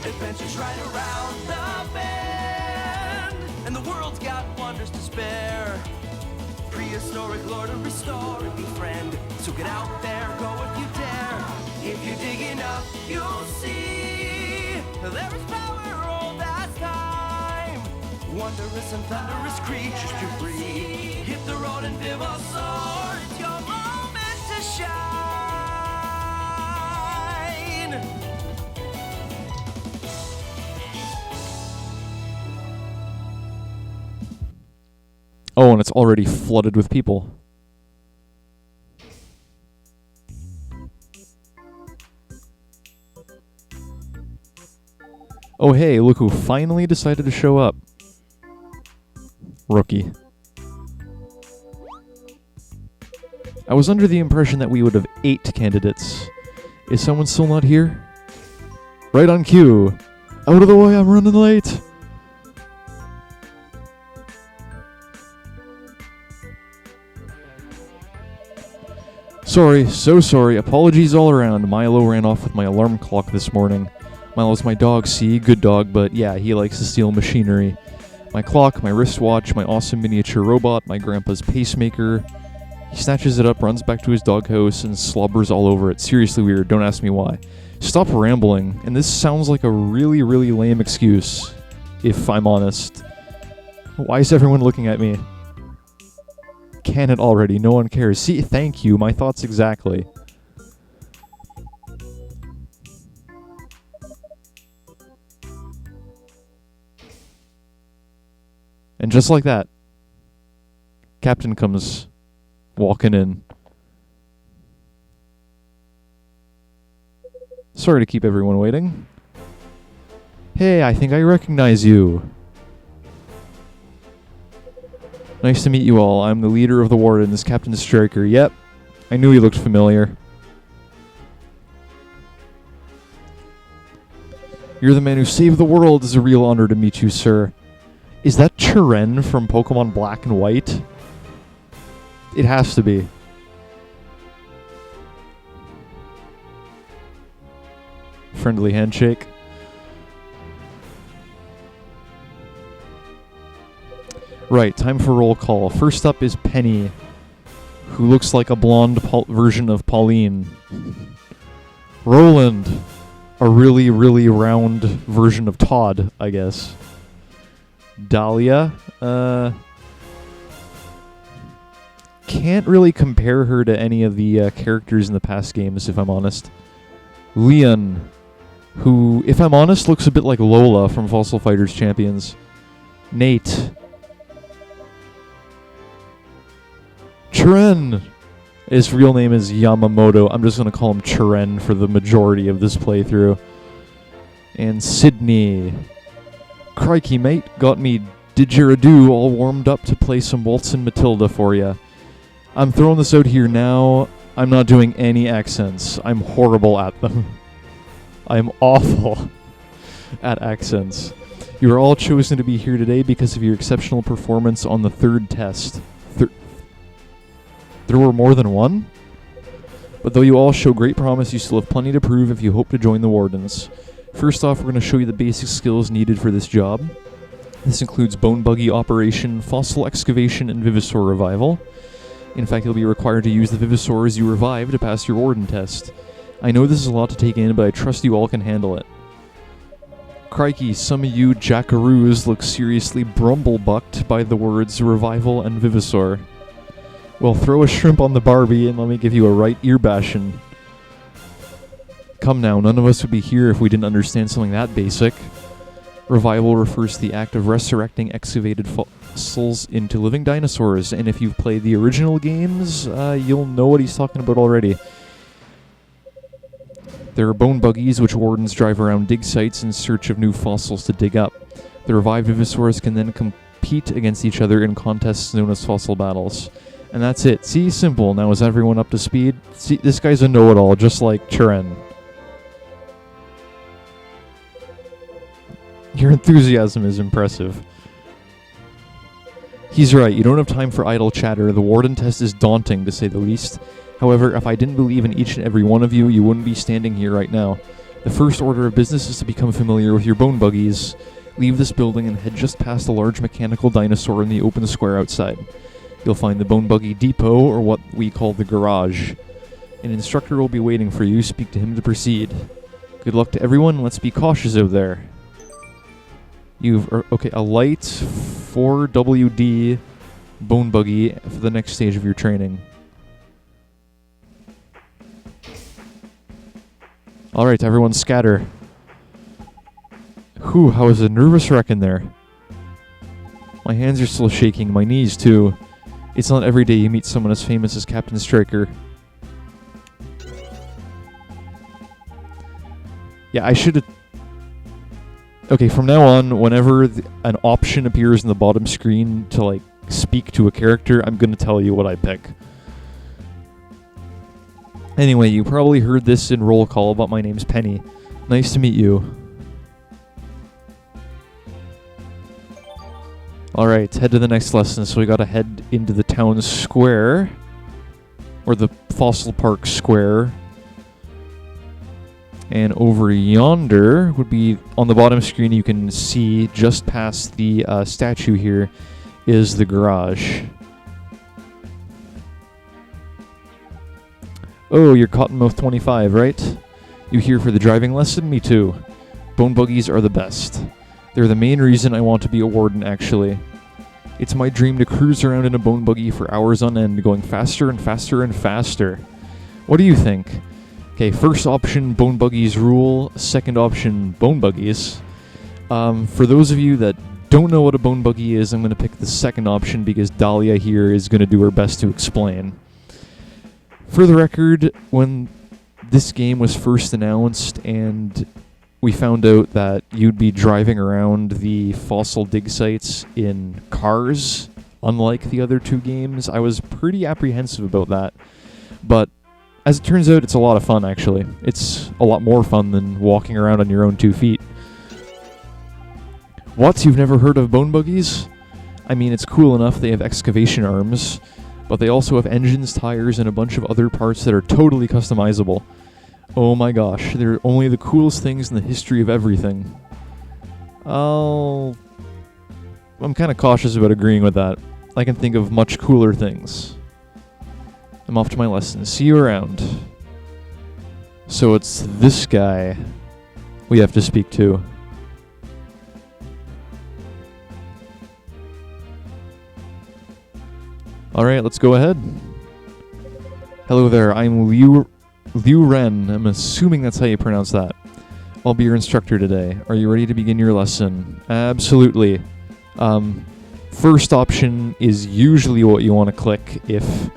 Adventures right around the bend, and the world's got wonders to spare. Prehistoric lore to restore and befriend. So get out there, go if you dare. If you dig enough, you'll see there is power all that time. Wondrous and thunderous creatures to breed. Hit the road and Vivosaur, it's your moment to shine. Oh, and it's already flooded with people. Oh hey, look who finally decided to show up. Rookie. I was under the impression that we would have 8 candidates. Is someone still not here? Right on cue. Out of the way, I'm running late. Sorry, so sorry. Apologies all around. Milo ran off with my alarm clock this morning. Milo's my dog, see? Good dog, but yeah, he likes to steal machinery. My clock, my wristwatch, my awesome miniature robot, my grandpa's pacemaker. He snatches it up, runs back to his doghouse, and slobbers all over it. Seriously weird, don't ask me why. Stop rambling, and this sounds like a really, really lame excuse, if I'm honest. Why is everyone looking at me? Can it already? No one cares. See, thank you, my thoughts exactly. And just like that, Captain comes walking in. Sorry to keep everyone waiting. Hey, I think I recognize you. Nice to meet you all. I'm the leader of the Warden, this Captain Striker. Yep, I knew he looked familiar. You're the man who saved the world. It's a real honor to meet you, sir. Is that Chiren from Pokemon Black and White? It has to be. Friendly handshake. Right, time for roll call. First up is Penny, who looks like a blonde version of Pauline. Roland, a really, really round version of Todd, I guess. Dahlia, can't really compare her to any of the characters in the past games, if I'm honest. Leon, who, if I'm honest, looks a bit like Lola from Fossil Fighters Champions. Nate. Chiren! His real name is Yamamoto. I'm just going to call him Chiren for the majority of this playthrough. And Sydney. Crikey, mate. Got me didgeridoo all warmed up to play some Waltz and Matilda for ya. I'm throwing this out here now. I'm not doing any accents. I'm horrible at them. I'm awful at accents. You are all chosen to be here today because of your exceptional performance on the third test. There were more than one? But though you all show great promise, you still have plenty to prove if you hope to join the Wardens. First off, we're going to show you the basic skills needed for this job. This includes Bone Buggy operation, fossil excavation, and Vivosaur revival. In fact, you'll be required to use the Vivosaurs you revive to pass your Warden test. I know this is a lot to take in, but I trust you all can handle it. Crikey, some of you jackaroos look seriously brumble-bucked by the words revival and Vivosaur. Well, throw a shrimp on the Barbie and let me give you a right ear bashing. Come now, none of us would be here if we didn't understand something that basic. Revival refers to the act of resurrecting excavated fossils into living dinosaurs, and if you've played the original games, you'll know what he's talking about already. There are bone buggies, which Wardens drive around dig sites in search of new fossils to dig up. The revived Vivosaurs can then compete against each other in contests known as fossil battles. And that's it. See, simple. Now is everyone up to speed? See, this guy's a know-it-all, just like Chiren. Your enthusiasm is impressive. He's right, you don't have time for idle chatter. The Warden test is daunting, to say the least. However, if I didn't believe in each and every one of you, you wouldn't be standing here right now. The first order of business is to become familiar with your bone buggies. Leave this building and head just past a large mechanical dinosaur in the open square outside. You'll find the Bone Buggy Depot, or what we call the garage. An instructor will be waiting for you. Speak to him to proceed. Good luck to everyone. Let's be cautious out there. Okay, a light 4WD Bone Buggy for the next stage of your training. Alright, everyone scatter. Whew, I was a nervous wreck in there. My hands are still shaking, my knees too. It's not every day you meet someone as famous as Captain Striker. Yeah, I should have... Okay, from now on, whenever an option appears in the bottom screen to, like, speak to a character, I'm going to tell you what I pick. Anyway, you probably heard this in roll call, but my name's Penny. Nice to meet you. Alright, head to the next lesson. So we gotta head into the town square. Or the Fossil Park Square. And over yonder would be, on the bottom screen you can see, just past the statue here, is the garage. Oh, you're Cottonmouth 25, right? You here for the driving lesson? Me too. Bone buggies are the best. They're the main reason I want to be a warden, actually. It's my dream to cruise around in a bone buggy for hours on end, going faster and faster and faster. What do you think? Okay, first option, bone buggies rule. Second option, bone buggies. For those of you that don't know what a bone buggy is, I'm going to pick the second option because Dahlia here is going to do her best to explain. For the record, when this game was first announced and we found out that you'd be driving around the fossil dig sites in cars, unlike the other two games, I was pretty apprehensive about that. But as it turns out, it's a lot of fun, actually. It's a lot more fun than walking around on your own 2 feet. What? You've never heard of bone buggies? I mean, it's cool enough they have excavation arms, but they also have engines, tires, and a bunch of other parts that are totally customizable. Oh my gosh, they're only the coolest things in the history of everything. I'm kind of cautious about agreeing with that. I can think of much cooler things. I'm off to my lesson. See you around. So it's this guy we have to speak to. Alright, let's go ahead. Hello there, I'm Liu Ren. I'm assuming that's how you pronounce that. I'll be your instructor today. Are you ready to begin your lesson? Absolutely. First option is usually what you want to click if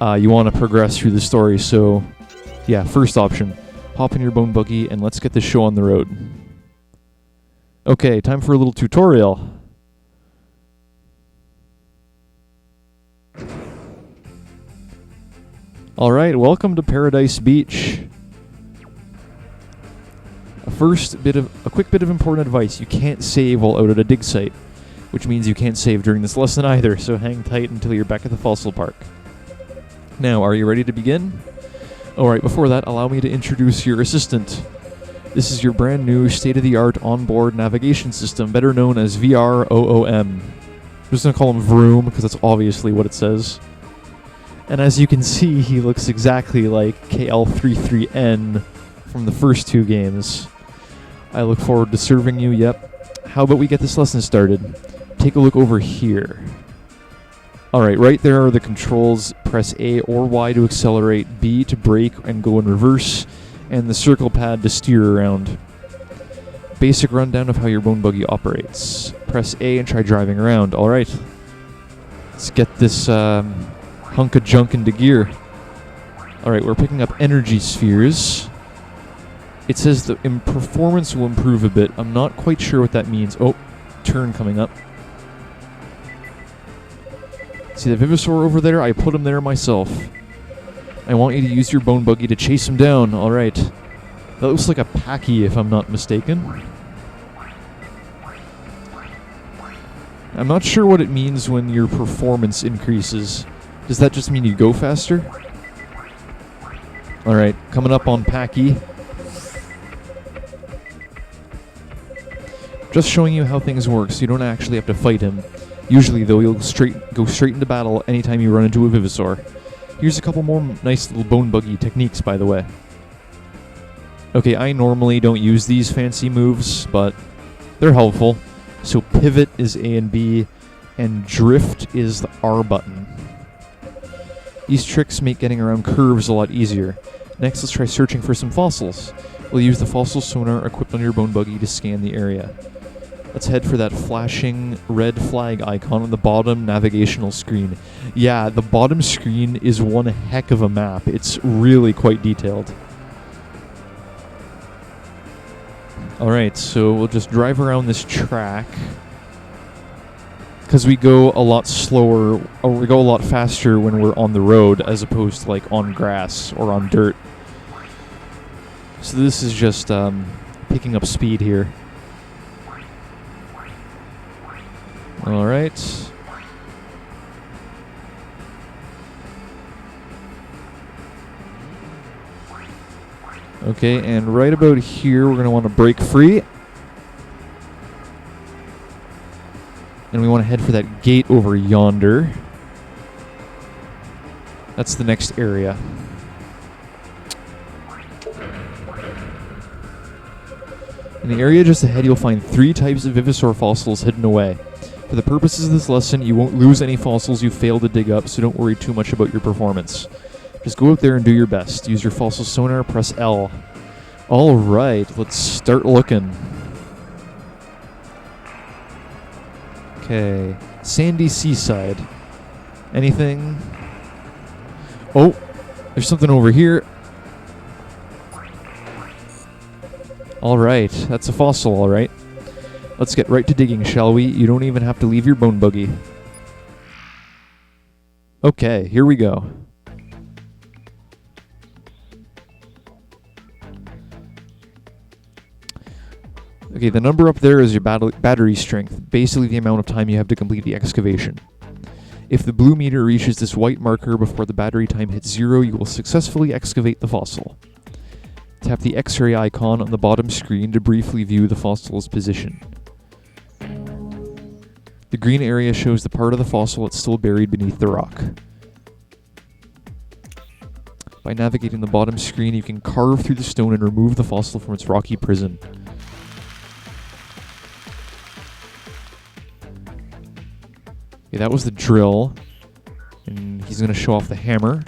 you want to progress through the story. So, yeah, first option. Hop in your bone buggy and let's get this show on the road. Okay, time for a little tutorial. Alright, welcome to Paradise Beach. A quick bit of important advice. You can't save while out at a dig site, which means you can't save during this lesson either, so hang tight until you're back at the fossil park. Now, are you ready to begin? Alright, before that, allow me to introduce your assistant. This is your brand new state-of-the-art onboard navigation system, better known as VROOM. I'm just going to call him Vroom, because that's obviously what it says. And as you can see, he looks exactly like KL33N from the first two games. I look forward to serving you, yep. How about we get this lesson started? Take a look over here. Alright, right there are the controls. Press A or Y to accelerate, B to brake and go in reverse, and the circle pad to steer around. Basic rundown of how your bone buggy operates. Press A and try driving around. Alright. Let's get this hunk of junk into gear. Alright, we're picking up energy spheres. It says the performance will improve a bit. I'm not quite sure what that means. Oh, turn coming up. See the Vivisaur over there? I put him there myself. I want you to use your bone buggy to chase him down. Alright. That looks like a Packy, if I'm not mistaken. I'm not sure what it means when your performance increases. Does that just mean you go faster? Alright, coming up on Packy. Just showing you how things work so you don't actually have to fight him. Usually, though, you'll go straight into battle anytime you run into a Vivisaur. Here's a couple more nice little Bone Buggy techniques, by the way. Okay, I normally don't use these fancy moves, but they're helpful. So pivot is A and B, and drift is the R button. These tricks make getting around curves a lot easier. Next, let's try searching for some fossils. We'll use the fossil sonar equipped on your Bone Buggy to scan the area. Let's head for that flashing red flag icon on the bottom navigational screen. Yeah, the bottom screen is one heck of a map. It's really quite detailed. Alright, so we'll just drive around this track. Because we go a lot slower, or we go a lot faster when we're on the road as opposed to like on grass or on dirt. So this is just picking up speed here. Alright. Okay, and right about here we're going to want to break free. And we want to head for that gate over yonder. That's the next area. In the area just ahead, you'll find 3 types of Vivisaur fossils hidden away. For the purposes of this lesson, you won't lose any fossils you fail to dig up, so don't worry too much about your performance. Just go out there and do your best. Use your fossil sonar, press L. Alright, let's start looking. Okay, sandy seaside. Anything? Oh, there's something over here. Alright, that's a fossil, alright. Let's get right to digging, shall we? You don't even have to leave your Bone Buggy. Okay, here we go. Okay, the number up there is your battery strength, basically the amount of time you have to complete the excavation. If the blue meter reaches this white marker before the battery time hits 0, you will successfully excavate the fossil. Tap the X-ray icon on the bottom screen to briefly view the fossil's position. The green area shows the part of the fossil that's still buried beneath the rock. By navigating the bottom screen, you can carve through the stone and remove the fossil from its rocky prison. Okay, that was the drill. And he's going to show off the hammer.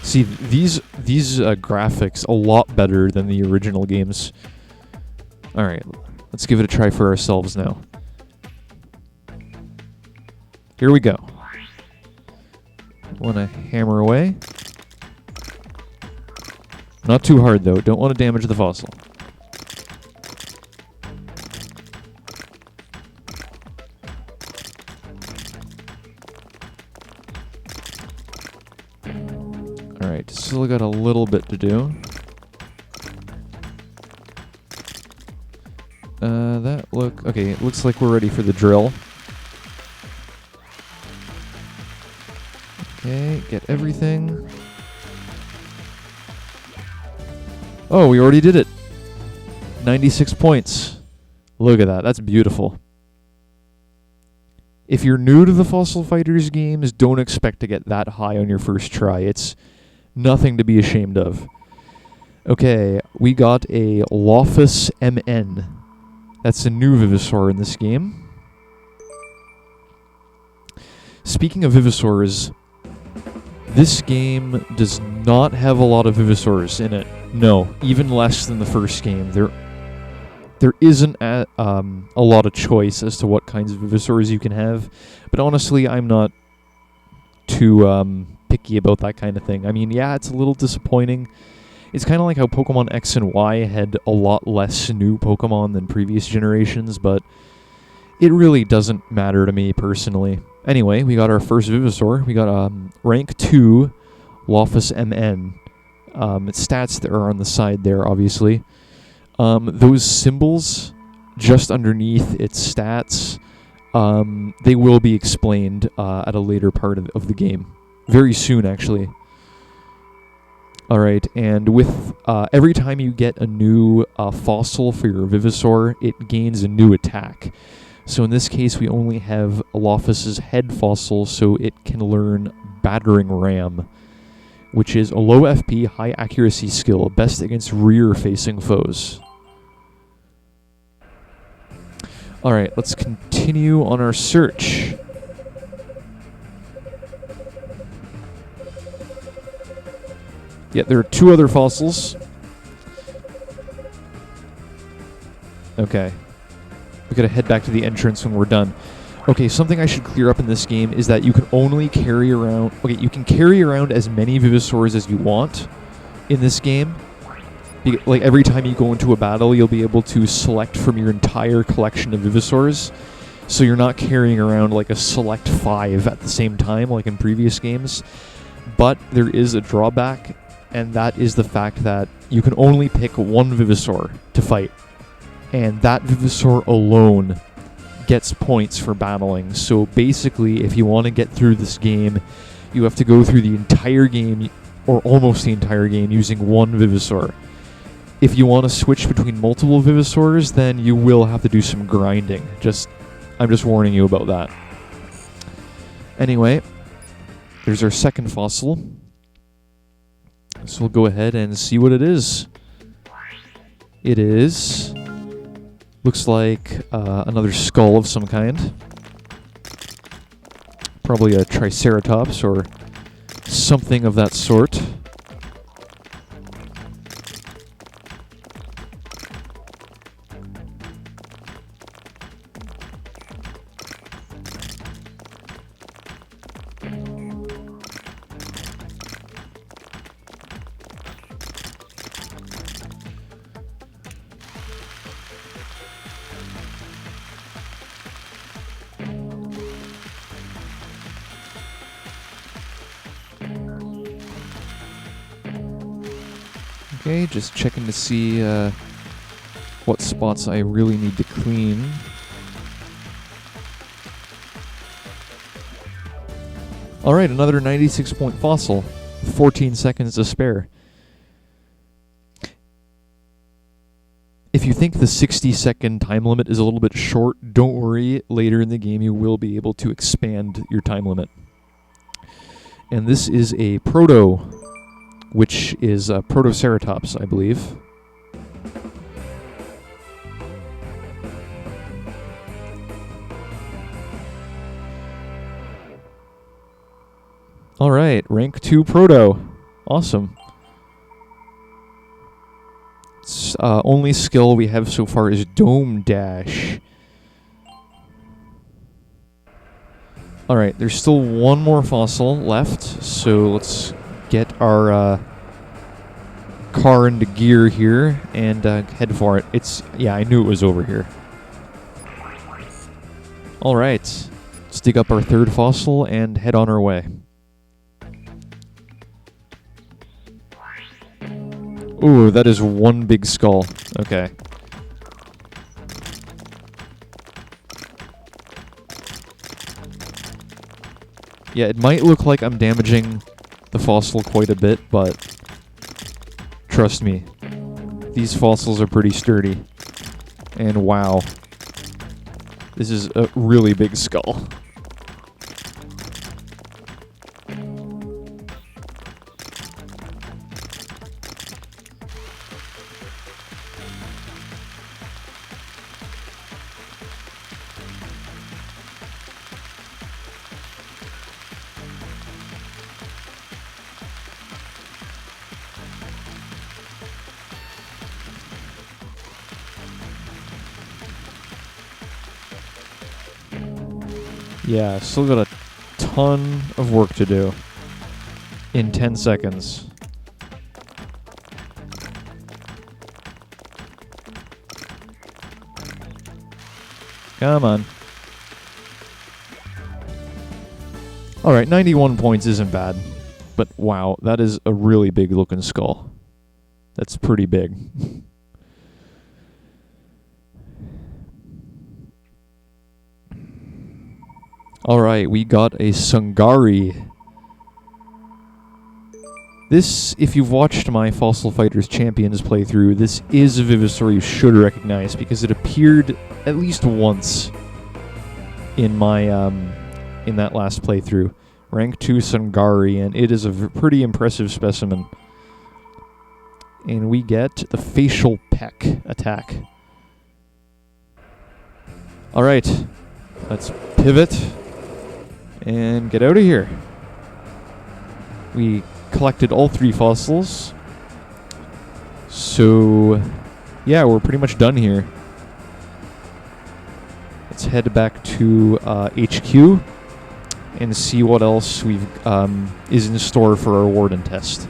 See, these graphics a lot better than the original games. Alright, let's give it a try for ourselves now. Here we go. Want to hammer away. Not too hard though, don't want to damage the fossil. Alright, still got a little bit to do. Okay, it looks like we're ready for the drill. Okay, get everything. Oh, we already did it. 96 points. Look at that, that's beautiful. If you're new to the Fossil Fighters games, don't expect to get that high on your first try. It's nothing to be ashamed of. Okay, we got a Lophus MN. That's a new Vivisaur in this game. Speaking of Vivisaurs, this game does not have a lot of Vivisaurs in it. No, even less than the first game. There isn't a lot of choice as to what kinds of Vivisaurs you can have. But honestly, I'm not too picky about that kind of thing. I mean, yeah, it's a little disappointing. It's kind of like how Pokemon X and Y had a lot less new Pokemon than previous generations, but it really doesn't matter to me personally. Anyway, we got our first Vivisaur. We got rank 2 Lophus MN. Its stats that are on the side there, obviously. Those symbols just underneath its stats, they will be explained at a later part of the game. Very soon, actually. Alright, and with every time you get a new fossil for your Vivisaur, it gains a new attack. So in this case, we only have Alophus's head fossil, so it can learn Battering Ram, which is a low FP, high accuracy skill, best against rear-facing foes. Alright, let's continue on our search. Yeah, there are 2 other fossils. Okay. We gotta head back to the entrance when we're done. Okay, something I should clear up in this game is that you can only carry around... Okay, you can carry around as many Vivisaurs as you want in this game. Like, every time you go into a battle, you'll be able to select from your entire collection of Vivisaurs. So you're not carrying around, like, a select 5 at the same time, like in previous games. But there is a drawback, and that is the fact that you can only pick one Vivisaur to fight. And that Vivisaur alone gets points for battling. So basically, if you want to get through this game, you have to go through the entire game, or almost the entire game, using one Vivisaur. If you want to switch between multiple Vivisaurs, then you will have to do some grinding. I'm just warning you about that. Anyway, there's our second fossil. So we'll go ahead and see what it is. It is... Looks like another skull of some kind. Probably a Triceratops or something of that sort. Okay, just checking to see what spots I really need to clean. Alright, another 96-point fossil. 14 seconds to spare. If you think the 60-second time limit is a little bit short, don't worry. Later in the game you will be able to expand your time limit. And this is a Proto, which is a Protoceratops, I believe. Alright, rank 2 Proto. Awesome. Only skill we have so far is Dome Dash. Alright, there's still one more fossil left, so let's get our car into gear here and head for it. Yeah, I knew it was over here. Alright, let's dig up our third fossil and head on our way. Ooh, that is one big skull. Okay. Yeah, it might look like I'm damaging the fossil quite a bit, but trust me, these fossils are pretty sturdy. And wow, this is a really big skull. Yeah, still got a ton of work to do in 10 seconds. Come on. Alright, 91 points isn't bad. But wow, that is a really big looking skull. That's pretty big. Alright, we got a Sungari. This, if you've watched my Fossil Fighters Champions playthrough, this is a Vivisaur you should recognize because it appeared at least once in my in that last playthrough. Rank 2 Sungari, and it is a pretty impressive specimen. And we get the Facial Peck attack. Alright, let's pivot and get out of here. We collected all 3 fossils. So, yeah, we're pretty much done here. Let's head back to HQ and see what else we've is in store for our Warden test.